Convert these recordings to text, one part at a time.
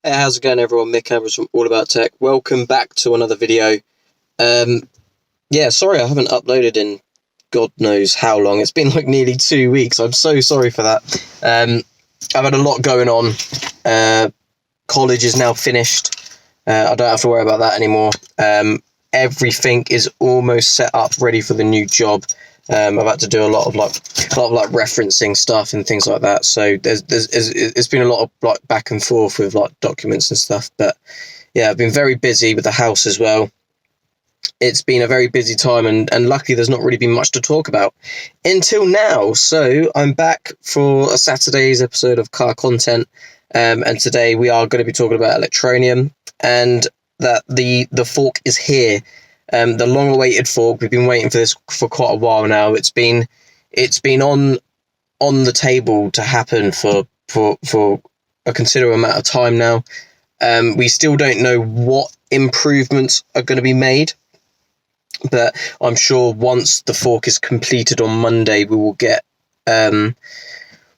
Hey, how's it going, everyone? Mick Evers from All About Tech. Welcome back to another video. Sorry I haven't uploaded in God knows how long. It's been like nearly 2 weeks. I'm so sorry for that. I've had a lot going on. College is now finished. I don't have to worry about that anymore. Everything is almost set up, ready for the new job. I've had to do a lot of referencing stuff and things like that. So it's been a lot of back and forth with documents and stuff. But yeah, I've been very busy with the house as well. It's been a very busy time, and luckily there's not really been much to talk about until now. So I'm back for a Saturday's episode of Car Content, and today we are going to be talking about Electroneum, and that the fork is here. The long-awaited fork. We've been waiting for this for quite a while now. It's been on the table to happen for a considerable amount of time now. We still don't know what improvements are going to be made, but I'm sure once the fork is completed on Monday, we will get we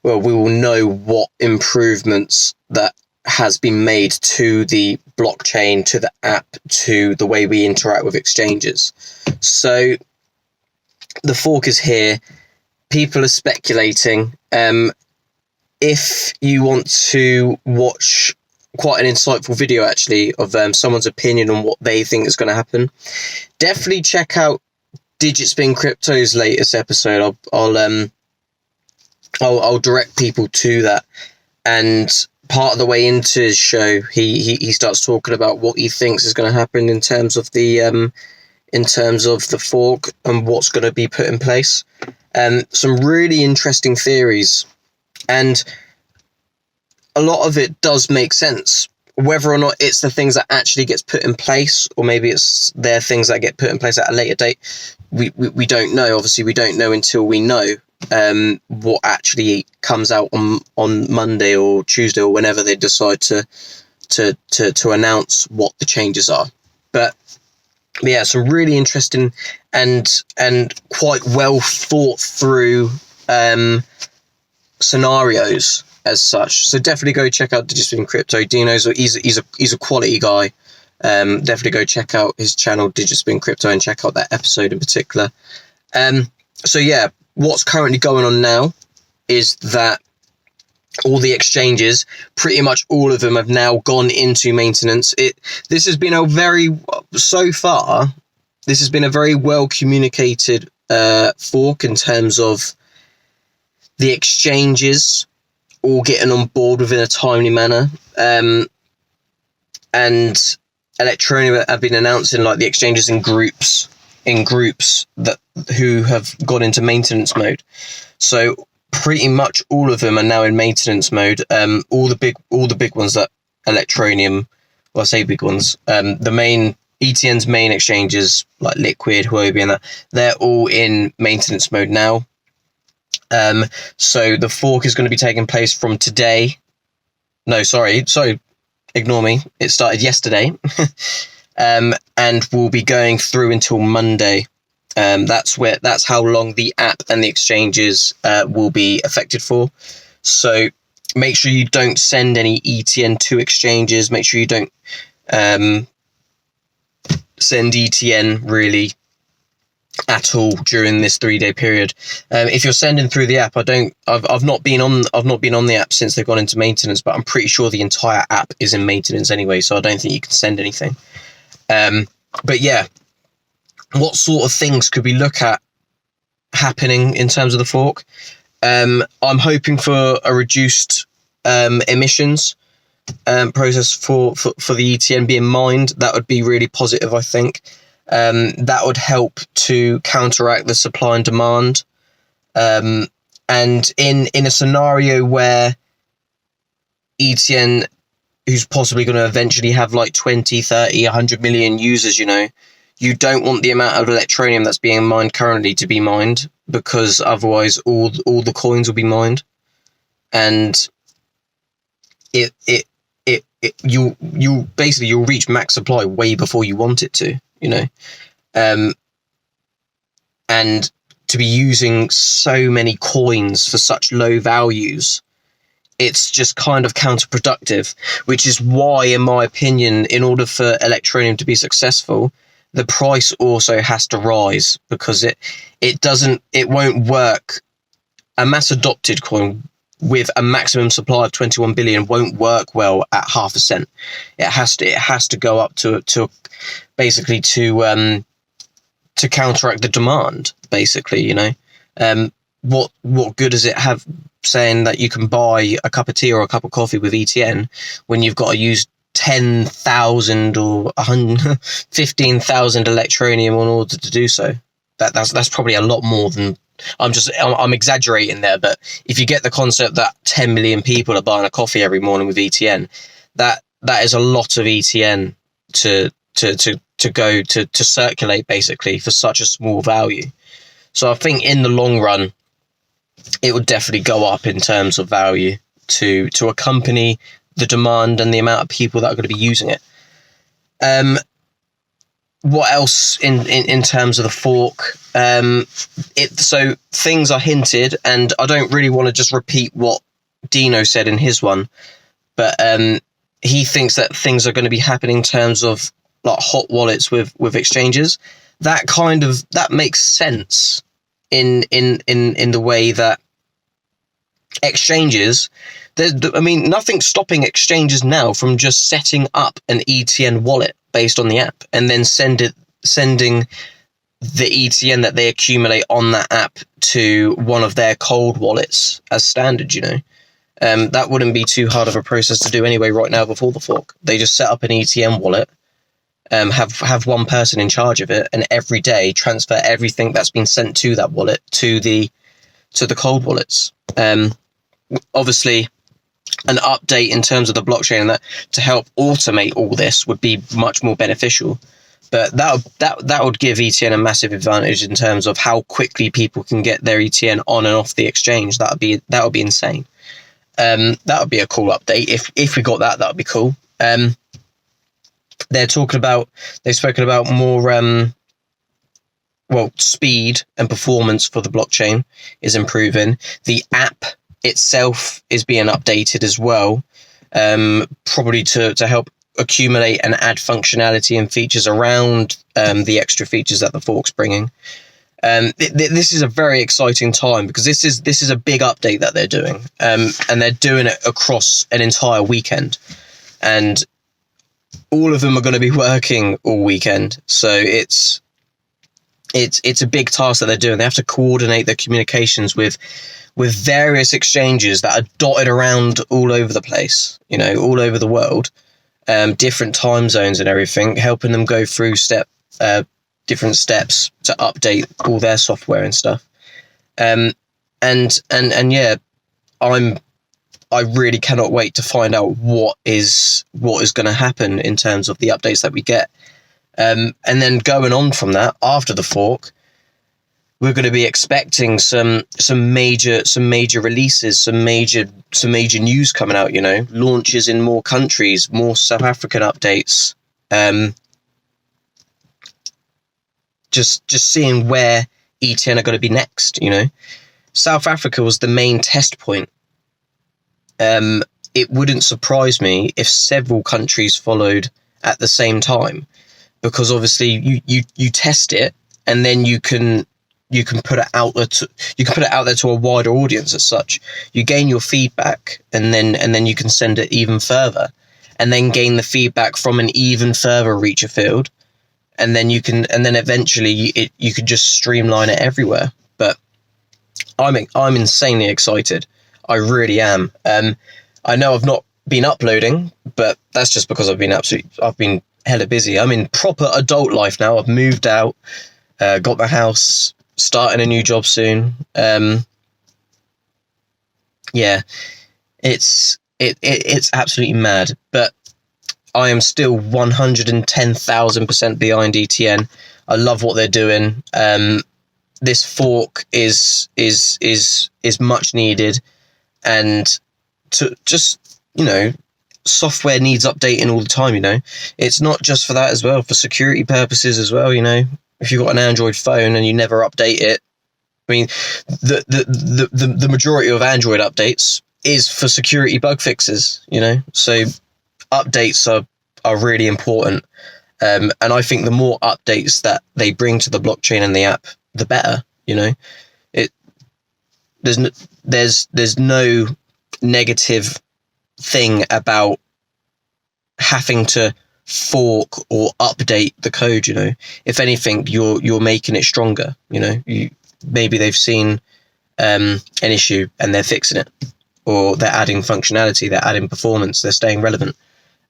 will know what improvements that has been made to the blockchain, to the app, to the way we interact with exchanges. So the fork is here. People are speculating. If you want to watch quite an insightful video actually of someone's opinion on what they think is going to happen, definitely check out Digit Spin Crypto's latest episode. I'll direct people to that. And part of the way into his show, he starts talking about what he thinks is going to happen in terms of the fork and what's going to be put in place. Some really interesting theories, and a lot of it does make sense. Whether or not it's the things that actually gets put in place, or maybe it's their things that get put in place at a later date, we don't know. Obviously, we don't know until we know what actually comes out on Monday or Tuesday or whenever they decide to announce what the changes are. But yeah, some really interesting and quite well thought through scenarios as such. So definitely go check out Digit Spin Crypto. Dino's he's a quality guy. Definitely go check out his channel Digit Spin Crypto and check out that episode in particular. So yeah, what's currently going on now is that all the exchanges, pretty much all of them, have now gone into maintenance. This has been a very well communicated fork in terms of the exchanges all getting on board within a timely manner. And Electroneum have been announcing the exchanges in groups that who have gone into maintenance mode. So pretty much all of them are now in maintenance mode. All the big ones that Electroneum, well, I say big ones, the main ETN's main exchanges like Liquid, Huobi, and that, they're all in maintenance mode now. So the fork is going to be taking place from today. No, sorry, ignore me. It started yesterday. And will be going through until Monday. That's how long the app and the exchanges will be affected for. So make sure you don't send any ETN to exchanges. Make sure you don't send ETN really at all during this 3-day period. If you're sending through the app, I've not been on the app since they've gone into maintenance, but I'm pretty sure the entire app is in maintenance anyway, so I don't think you can send anything. But yeah, what sort of things could we look at happening in terms of the fork? I'm hoping for a reduced emissions process for the ETN being mined. That would be really positive, I think. That would help to counteract the supply and demand. And in a scenario where ETN, who's possibly going to eventually have 20, 30, 100 million users, you don't want the amount of Electroneum that's being mined currently to be mined, because otherwise all the coins will be mined, and you'll reach max supply way before you want it to, and to be using so many coins for such low values it's just kind of counterproductive, which is why, in my opinion, in order for Electroneum to be successful, the price also has to rise, because it won't work. A mass adopted coin with a maximum supply of 21 billion won't work well at half a cent. It has to go up to basically to counteract the demand, basically, you know. What good does it have saying that you can buy a cup of tea or a cup of coffee with ETN when you've got to use 10,000 or 15,000 Electroneum in order to do so? That's probably a lot more than, I'm exaggerating there, but if you get the concept that 10 million people are buying a coffee every morning with ETN, that is a lot of ETN to go to circulate, basically, for such a small value. So I think in the long run, it would definitely go up in terms of value to accompany the demand and the amount of people that are going to be using it. What else in terms of the fork? So things are hinted, and I don't really want to just repeat what Dino said in his one, but he thinks that things are going to be happening in terms of like hot wallets with exchanges. That makes sense in the way that exchanges, nothing's stopping exchanges now from just setting up an ETN wallet based on the app and then sending the ETN that they accumulate on that app to one of their cold wallets as standard, you know. That wouldn't be too hard of a process to do anyway right now before the fork. They just set up an ETN wallet, have one person in charge of it, and every day transfer everything that's been sent to that wallet to the cold wallets. Obviously, an update in terms of the blockchain and that to help automate all this would be much more beneficial. But that would give ETN a massive advantage in terms of how quickly people can get their ETN on and off the exchange. That would be insane. That would be a cool update. If we got that would be cool. They've spoken about more speed and performance for the blockchain is improving. The app itself is being updated as well, probably to help accumulate and add functionality and features around the extra features that the fork's bringing. This is a very exciting time because this is a big update that they're doing, and they're doing it across an entire weekend, and all of them are going to be working all weekend. So it's a big task that they're doing. They have to coordinate their communications with various exchanges that are dotted around all over the place, you know, all over the world, different time zones and everything, helping them go through different steps to update all their software and stuff. And yeah, I really cannot wait to find out what is going to happen in terms of the updates that we get. And then going on from that, after the fork, we're going to be expecting some major releases, some major news coming out. You know, launches in more countries, more South African updates. Just seeing where ETN are going to be next. You know, South Africa was the main test point. It wouldn't surprise me if several countries followed at the same time, because obviously you test it and then you can put it out there to a wider audience as such. You gain your feedback and then you can send it even further, and then gain the feedback from an even further reach of field, and then eventually you could just streamline it everywhere. But I'm insanely excited. I really am. I know I've not been uploading, but that's just because I've been hella busy. I'm in proper adult life now. I've moved out, got my house, starting a new job soon. Yeah, it's absolutely mad, but I am still 110,000% behind ETN. I love what they're doing. This fork is much needed, and to just, you know, software needs updating all the time. You know, it's not just for that as well, for security purposes as well. You know, if you've got an Android phone and you never update it, I mean, the majority of Android updates is for security bug fixes, you know. So updates are really important. And I think the more updates that they bring to the blockchain and the app, the better, you know. There's no negative thing about having to fork or update the code, you know. If anything, you're making it stronger, you know. Maybe they've seen an issue and they're fixing it, or they're adding functionality, they're adding performance, they're staying relevant.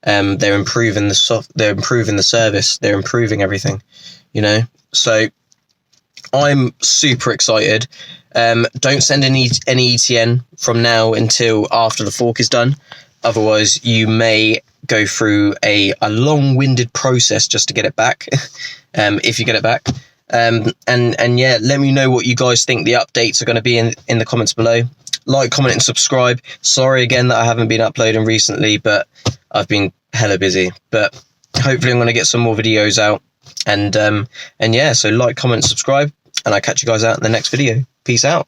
They're improving they're improving the service, they're improving everything, you know. So I'm super excited. Don't send any ETN from now until after the fork is done. Otherwise, you may go through a long-winded process just to get it back, if you get it back. And yeah, let me know what you guys think the updates are going to be in the comments below. Like, comment, and subscribe. Sorry again that I haven't been uploading recently, but I've been hella busy. But hopefully I'm going to get some more videos out. And yeah, so like, comment, subscribe, and I'll catch you guys out in the next video. Peace out.